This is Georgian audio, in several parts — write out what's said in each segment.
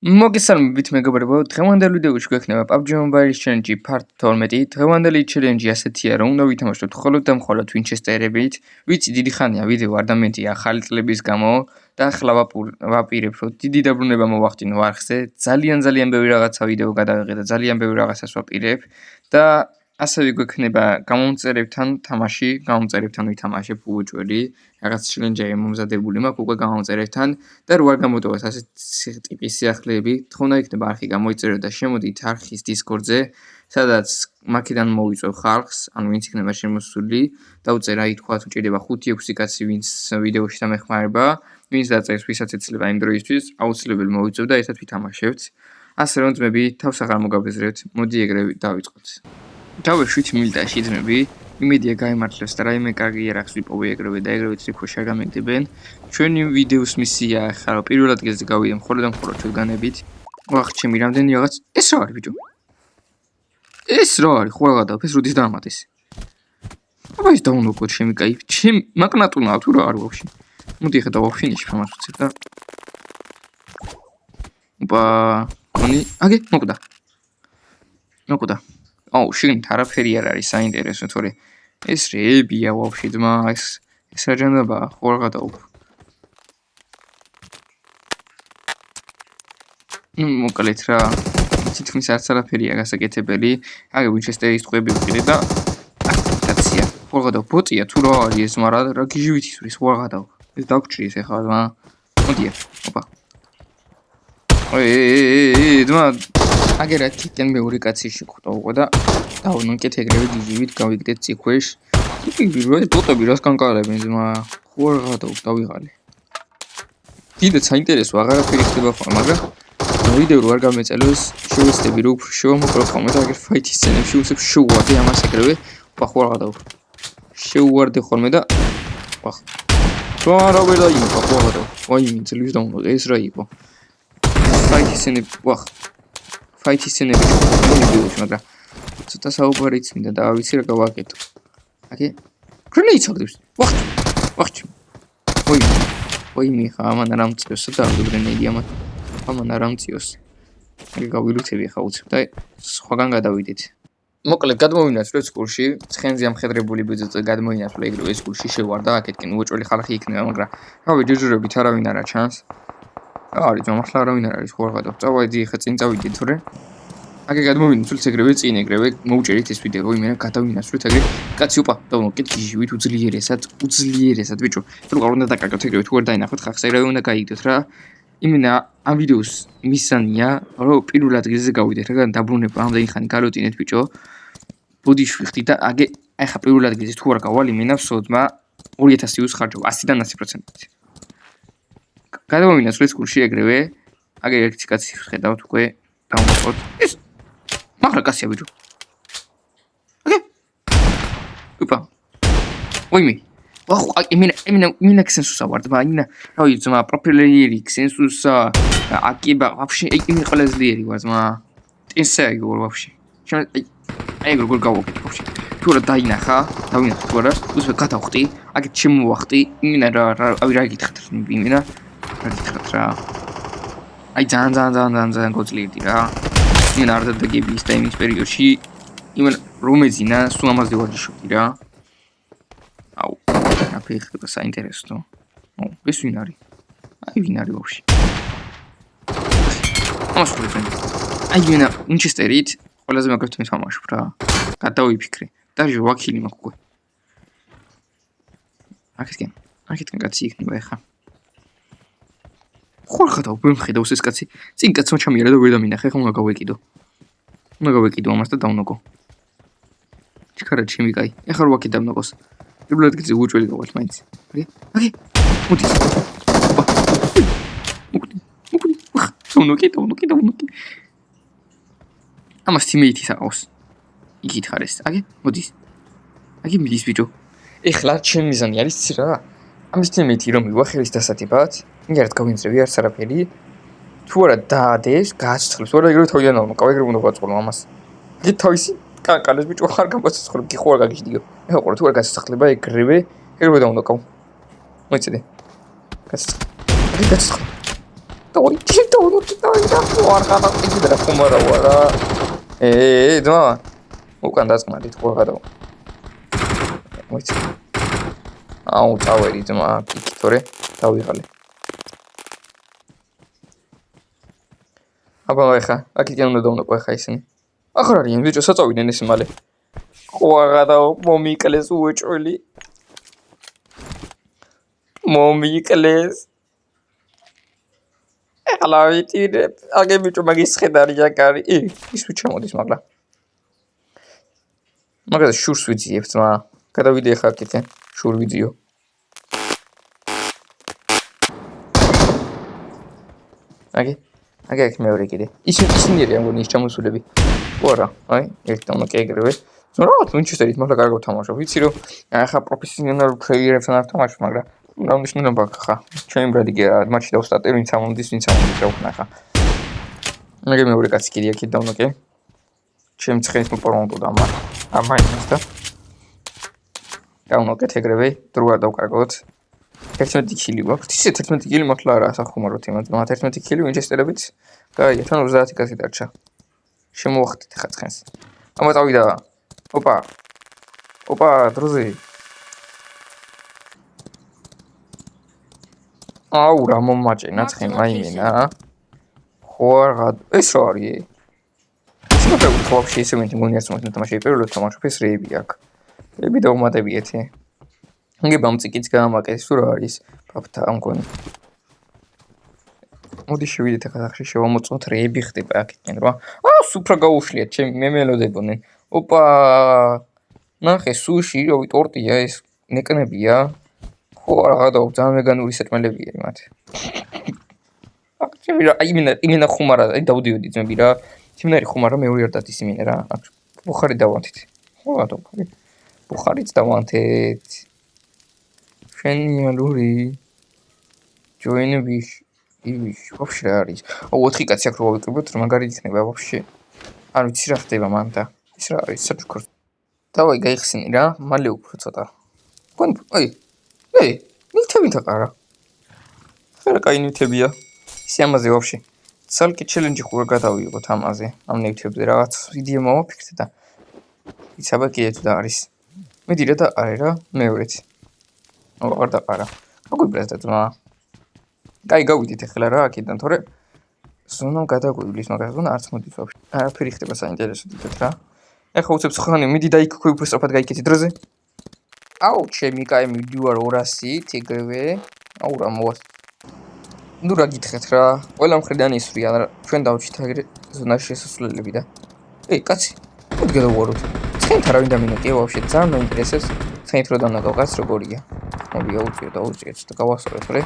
მოგესალმებით მეგობრებო, დღევანდელ ვიდეოში გვექნება PUBG Mobile Challenge Part 12. დღევანდელი ჩელენჯი ასეთია, რომ უნდა ვითამაშოთ მხოლოდ და მხოლოდ ვინჩესტერებით. ვიცი, დიდი ხანია ვიდეო არ დამენტია ახალი წლების გამო და ახლა ვაპირებ, რომ დიდი დაბრუნება მოვახდინო არხზე. ძალიან ბევრი რაღაცა ვიდეო გადავიღე და ძალიან ბევრი რაღაცას ვაპირებ და ასევე გვექნება გამომწერებთან თამაში, გამომწერებთან ვითამაშებ უოჭველი. რაღაც ჩელენჯია მომზადებული მაქვს უკვე გამომწერებთან და რო არ გამოტოვას ასეთ ტიპის სიახლეები, თხოვნ იქნება არხი გამოიწეროთ და შემოდით არხის Discord-ზე, სადაც მაქედან მოვიწევ ხალხს, ანუ ვინც იქნება შემოსული, დაუწერ აი თქვათ უჭირდება 5-6 კაცი, ვინც ვიდეოში დამეხმარება, ვინც დაწერს, ვისაც ეცლება იმ დროისთვის, აუცილებელი მოვიწევ და ერთად ვითამაშებთ. ასე რომ ძმები, თავს აღარ მოგაბეზრებთ, მოდი ეგრე დავიწყოთ. დავეშვით მილდაში ძმები, იმედია გაიმართლებს და რაიმე კარგი იარაღს ვიპოვე ეგრევე და ეგრევე ტრიფოში არ გამიგდებენ. ჩვენი ვიდეოს მისია ახლა რომ პირველ ადგილზე გავიდე მხოლოდ და მხოლოდ ჩვენგანებით. ვახ, ჩემი რამდენი რაღაც ეს რა არის ბიჭო? ეს რა არის? ხო რა გადავფეს როდის დამატეს? აბა ის დაუნლოკოდ ჩემი კაი, ჩემ მაგნატუნა თუ რა არის ვაფშე? მოდი ახლა დავაფინიში ამას უცებ და ოპა, კონი, აგე, მოკვდა. აუ, შიგნით არაფერი არ არის საინტერესო, თორე ეს რეებია ვაფშე ძმა, ეს აჯანებაა, ხო რა გადავფ. მოკლედ რა, თითქმის არც არაფერია გასაკეთებელი. აგე ვინჩესტერის ტყვეები ვყიდე და აქტივაცია. ხო რა გადავფ, ბოტია თუ რა არის ეს, მაგრამ რა გიჟივით ისვრის, ხო რა გადავფ. ეს დაგჭრის ახლა ძმა. მოდია, ოპა. ძმა აგე რა თითქოს მეორე კაცი შეხვდო და დავნოკეთ ეგრევე გიჟივით გავიგდეთ ციქვეშ. ის ბოტები რას განკარებენ ძმა, ხო რა გადავფ, დავიღალე. დიდაც საინტერესო აღარაფერი ხდება ხოლმე, მაგრამ ვიდეო რო არ გამეწელოს, შევეცდები რომ შევამოკლო ხოლმე და აგერ ფაითის სცენებში უცებ შევუვარდე ამას ეგრევე. ოპა, ხო რა გადავფ. შევუვარდე ხოლმე და ვახ. რა ვერ დაიმოყვა, ხო რა გადავფ. ვაიმე, ძლივს დაუნლოდე, ეს რა იყო? ფაითის სცენები, ვახ. ფაითის სცენები ვიდეოში, მაგრამ ცოტა საუბარიც მინდა და ვიცი რა გავაკეთო. აკე გრენეიდს აგდებს. ვახ. ვაიმე, ხა ამან არ ამწიოს და გრენეიდი ამან არ ამწიოს. ეგ გავილუთები ხა უცებ და სხვაგან გადავიდეთ. მოკლედ გადმოვინაცვლეთ სკულში, ცხენზე ამხედრებული ბიძოწე გადმოინაცვლა ეგრევე ეს სკულში შევარდა, აქეთკენ უოჭველი ხალხი იქნება, მაგრამ რავი ჯეჯურებით არავინ არა ჩანს. არის ძმახლა არავინ არ არის, ხო რა გადავ. წავედი ხა წინ წავიდე თორე. აგე გადმოვინაცვლეთ ეგრევე წინ ეგრევე მოვუჭერით ეს ვიდეო, იმენა გადავინაცვლეთ ეგრე. კაცი ოპა, დავნოკეთ გიჟივით უძლიერესად ბიჭო. თუ არ უნდა დაკარგოთ ეგრევე თუ არ დაინახოთ ხახს ეგრევე უნდა გაიგდოთ რა. იმენა ამ ვიდეოს მისანია, რომ პირველ ადგილზე გავიდეთ, რა დაბრუნება ამდენი ხანი გაროტინეთ ბიჭო. ბოდიში ვიხდი და აგე აი ხა პირველ ადგილზე თუ არ გავალ იმენა ვსოდმა 2000 იუს ხარჯავ 100-დან 100%. გადმოვინაცვლეთ სკულში ეგრევე. აგე ერთი კაცი ხედავთ უკვე დავმოყოთ. ეს მაგრამ კაცია ბიჭო. აგე. ოპა. ვაიმე. ვახ, იმენა ქსენსუსა ვარ ძმა, იმენა, რავი ძმა, პროფილერი ქსენსუსა, აკიბა, ვაფშე, იმენა ყველა ძლიერი ვარ ძმა. ტენსა იგორ ვაფშე. აი როგორ გავაკეთე ვაფშე. თუ რა დაინახა, დავინახე თუ არა, უცებ გადავხტი, აგე შემოვახტი, იმენა რა, რავი რა გითხრათ იმენა. რა გითხრათ რა. აი ძალიან გოძლიერდი რა. იმენა არ დაგები ის და იმის პერიოდში, იმენა რომეძინა, სულ ამაზე ვარჯიშობდი რა. აუ, აფერი ხდება საინტერესო. აუ, ეს ვინ არის? აი ვინ არის ვაფშე? ამას ხურებენ. აი ვინა ვინჩესტერით ყველაზე მაგარად მეთამაშობ რა. გადავიფიქრე. დაჟე ვაქილი მაქვს უკვე. აქეთკენ კაცი იქნება ახლა. ხო რა გადავ ვიმხედავს ეს კაცი. წინ კაცმა ჩამიერა და ვერ დამინახე, ხომ უნდა გავეკიდო. ამას და დავნოკო. ჩქარა ჩემი კაი. ახლა ვაკი დავნოკოს. პირველ ადგილზე უოჭველი გავალ მაინც. აგე. მოდი. მოკლე. დავნოკი. ამას თიმეითი საყავს. იგითხარეს. აგე, მოდის. აგე მიდის ბიჭო. ეხლა ჩემი მიზანი არის ცი რა. ამის თიმეითი რომ მივახელის დასათებად, იმერად გავინწრევი არც არაფერი. თუ არა დაადეს, გააცოცხლებს. თუ არა ეგრევე თავიდან ამოკავ, ეგრევე უნდა ვაწყობ ამას. იგი თავისი კანკანეს ბიჭო ხარ გამოცოცხლებ, კი ხო არ გაგიჟდიო. ეხლა ყურე თუ არ გაცოცხლება ეგრევე დავუნოკავ. მოიცადე. გაცოცხლე. დავი. და ხوار გადავყიდი და ხუმარა ვარა. ძმა. უკან დასკმარით ხوار გადავ. მოიცა. აუ წავედი ძმა, იქ თორე დავიღალე. აბა ხა, აქედან უნდა დავუნაკო ხა ისინი. ახლა არის ბიჭო საწავიდნენ ეს მალე. ხوار გადავ მომიკლეს უეჭველი. მომიკლეს. ახლა ვიტირებ. აგე ბიჭო მაგის ხედარი აკარი. ის ვით ჩამოდის მაგლა. მაგას შურს ვიძიებ ძმა. გადავიდე ხა აქეთან. შურ ვიძიო. აგე მეორე კიდე. ისინი არიან გონი ის ჩამოსულები. ვარა, აი, ერთი და უნდა კეგრევე. ზოგადად ვინჩესტერით მაგლა კარგად თამაშობ. ვიცი რომ ახლა პროფესიონალ პლეიერებთან არ თამაშობ, მაგრამ რა მნიშვნელობა ხა. ჩემი ბრადი კი არა, მატჩი დავსტარტე, ვინც ამონდის რა ხა. მაგე მეორე კაცი კიდე აქეთ დავნაკე. ჩემ ცხენს მოპარონტო და ამაინს და დავნაკეთ ეგრევე, დრო არ დავკარგოთ. 11 კილი გვაქვს. ისე 11 კილი მართლა არა სახუმაროთ იმას. 11 კილი ვინჩესტერებით. გაიგე, თან 30 კაცი დარჩა. შემოვახტით ხა ცხენს. ამა წავიდა. ოპა, დროზე. აუ რა მომაჭენა ცხენ მაიმენა. ხوار ეს რა არის? სულ ვაფშე ისე მით მონიას მომთ თამაში პირველად თამაშობ ეს რეები აქვს. რეები დაუმატებიეთე. ნგე ბამწიკიც გამაკეთეს თუ რა არის? ფაფთა ამგონი. მოდი შევიდეთ ახლა სახში შევამოწმოთ რეები ხდება აქეთკენ რა. სუფრა გაუშლიათ ჩემი მე მელოდებოდნენ. ოპა ნახე სუში რავი ტორტია ეს ნეკნებია. ხო რა გადაუ ძალიან ვეგანური სეტმელებია იმათ. ჩემი რა იმენა ხუმარა აი დავდიოდი ძმები რა. ჩემნარი ხუმარა მეორე არ დადის იმენა რა. ბუხარი დავანთით. ხო რატო? ბუხარიც დავანთეთ. შენიალური ჯოინების ივი ვაფშე არის. 4 კაცი აქ რო ვიკრიბოთ რომ მაგარი იქნება ვაფშე. არ ვიცი რა ხდება მანდა. ის რა არის საჩუქრ. დავაი გაიხსენი რა, მალე უფრო ცოტა. ნივთებით აყარა. ხერა კაი ნივთებია. ისე ამაზე ვაფშე. ცალკე ჩელენჯი ხوار გადავიღოთ ამაზე. ამ ნივთებზე რაღაც ვიდეო მოვაფიქრე და იცაბა კიდე თუ და არის. მედირა და არა რა, მეორეც. აღარ დაყარა. აგვიბრეს და ძმა. კაი გავიდით ახლა რა აქედან თორე ზონამ გადაგვივლის მაგას ზონა არც მოდის ვაფშე. არაფერი ხდება საინტერესო დიდად რა. ეხლა უცებ ხანი მიდი და იქ უფრო სწრაფად გაიქეცი დროზე. აუ ჩემი კაი მიდივარ 200-ით ეგრევე. აუ რა მოვა. ნუ რა გითხეთ რა. ყველა მხრიდან ისვრია ჩვენ დავჭით აგრე ზონაში შესასვლელები და. კაცი. მოდი გადავუაროთ. ცხენით არავინ დამინაკია ვაფშე ძალიან მაინტერესებს. ცხენით რო დანაგავ კაც როგორია. მოდი აუწიოთ და გავასწორეთ რა.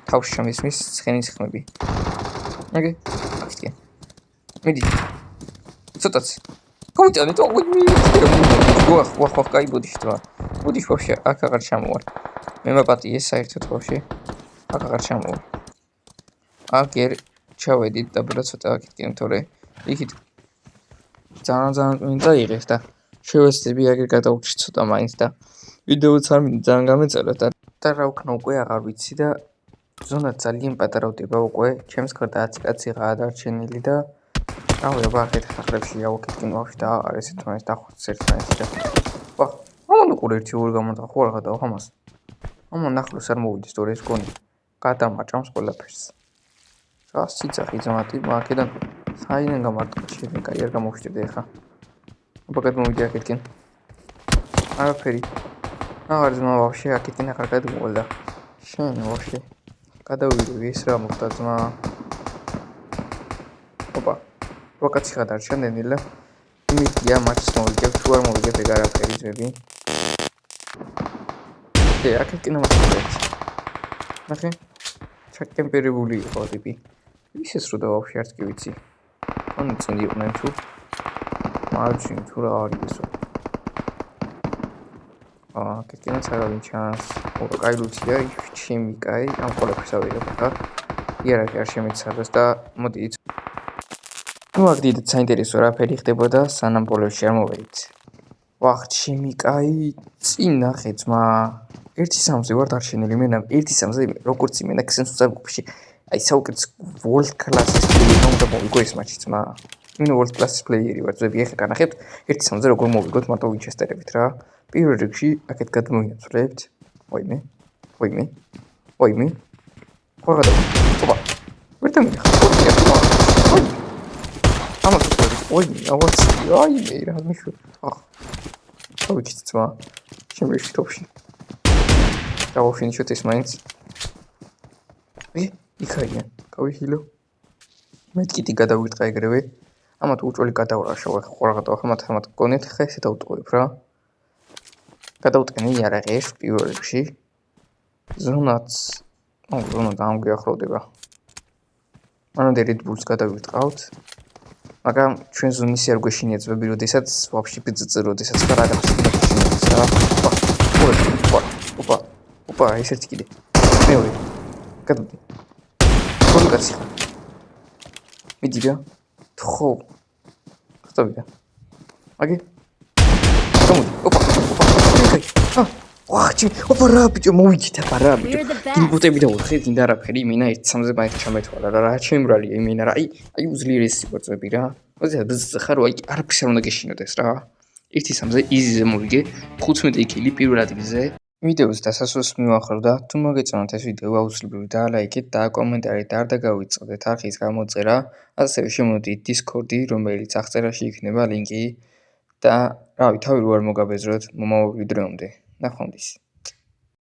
თავში შემისმის ცხენის ხმები. აგე. აქეთკენ. მიდი. ცოტაც. გავიტანე თუ ვახ კაი ბოდიშ თვა. ბოდიშ ვაფშე აქ აღარ ჩამოვარ. მე მაპატიეს საერთოდ ვაფშე. აქ აღარ ჩამოვარ. აგერ ჩავედით და ბრა ცოტა აქეთკენ თორე იქით ძალიან მინდა იღეს და შევეცდები აგერ გადავჭი ცოტა მაინც და ვიდეოც არ მინდა ძალიან გამეწერა და რა ვქნა უკვე აღარ ვიცი და ზონა ძალიან პატარავდება უკვე ჩემს გარდა 10 კაცი გადარჩენილი და რავი აბა აქეთ ხახლებში ავაკეთკენ ვაფშე და აღარ ესეთ მაინც დახვეწ ერთმანეთს და ვახ ამან უყურე ერთი ორი გამონდა ხო რა გადავა ამას ამან ახლოს არ მოვიდეს თორე ეს გონი გადამაჭამს ყველაფერს რა სიცახი ზმათი აქედან საიდან გამარტყა შეიძლება კაი არ გამოვშტედე ხა აბა გადმოვიდი აქეთკენ არაფერი აღარ ძმა ვაფშე აქეთკენ აღარ გადმოვალდა შენ ვაფშე გადავიდე ეს რა მოხდა ძმა ოპა ვაკაცი გადარჩა ნენილა იმითია მაჩს მოვიგებ თუ არ მოვიგებ ეგ არაფერი ძმები აქეთკენ ამასწორებს ნახე ჩაკემპერებული იყო ტიპი ისეს რო და ვაფშე არც კი ვიცი ანუ წინდი იყვნენ თუ მარჯინ თუ რა არის ესო კეთკენაც არავინ ჩანს კაი ლუცია ჩემი კაი ამ ყველაფერს ავიღებ ხა იარაღი არ შემეცადოს და მოდი ნუ აქ დიდ საინტერესო რაფერი ხდებოდა სანამ ბოლოში არ მოვედით ვახ ჩემი კაი წინ ნახე ძმა 1-3-ზე ვარ დარჩენილი მე 1-3-ზე როგორც იმენა ქსენს უწევში აი საუკეთესო world class-ის პლეიერი უნდა მოვიგო ეს მატჩი ძმა. იმენ world class-ის პლეიერი ვარ, ზები ახლა განახებთ 1-3-ზე როგორ მოვიგოთ მარტო ვინჩესტერებით რა. პირველ რიგში აქეთ გადმოინაცვლებთ. ოიმე. ხო რა დავა. ოპა. ვერ დამიხარ. ამას ოიმე, აიე რა მიშო. დავიჩით ძმა. შემეში ტოპში. დავაფინიშოთ ეს მაინც. იქაია, გავიხილო. მეთქიტი გადავიტყა ეგრევე. ამათ უჭველი გადავრა ხوارღატო ხმათ გონეთ ხა ესე დავტყუებ რა. გადავტყენი იარაღი პირველ რიგში. ზონაც ზონა დამგეახლოვდება. მანამდე Red Bulls გადავიტყავთ. მაგრამ ჩვენ ზონის არ გვეშინია ძმები, როდესაც ვაფშე ბძწ როდესაც რა გადავშინოთ რა. ოპა, ეს ერთი კიდე. მეორე. გადავდი. კონკაცი. მიდი რა. ხო. ხტავიდა. აგი. გამოდი. ოპა. ვახჩი, ოპა რა ბიჭო მოვიჯით აბა რა ბიჭო. იმპუტები დავუთხე, დინდა არაფერი, მინა 1-3-ზე მაინც ჩამეთვალა რა ჩემრალია იმინა რა. აი უძლიერესი სიყვარულები რა. ოზია ბზ ხარო აი არაფერს არ უნდა გეშინოდეს რა. 1-3-ზე იზიზე მოვიგე, 15 კილი პირველ ადგილზე. ვიდეოს დასასრულს მივახროვდა, თუ მოგეწონათ ეს ვიდეო აუცილებლად დაალაიქეთ და კომენტარით არ დაგავიწყდეთ არხის გამოწერა, ასევე შემოდით Discord-ი, რომელიც აღწერაში იქნება ლინკი და რავი, თავი რო არ მოგაბეზროთ მომავალ ვიდეომდე. ნახვამდის.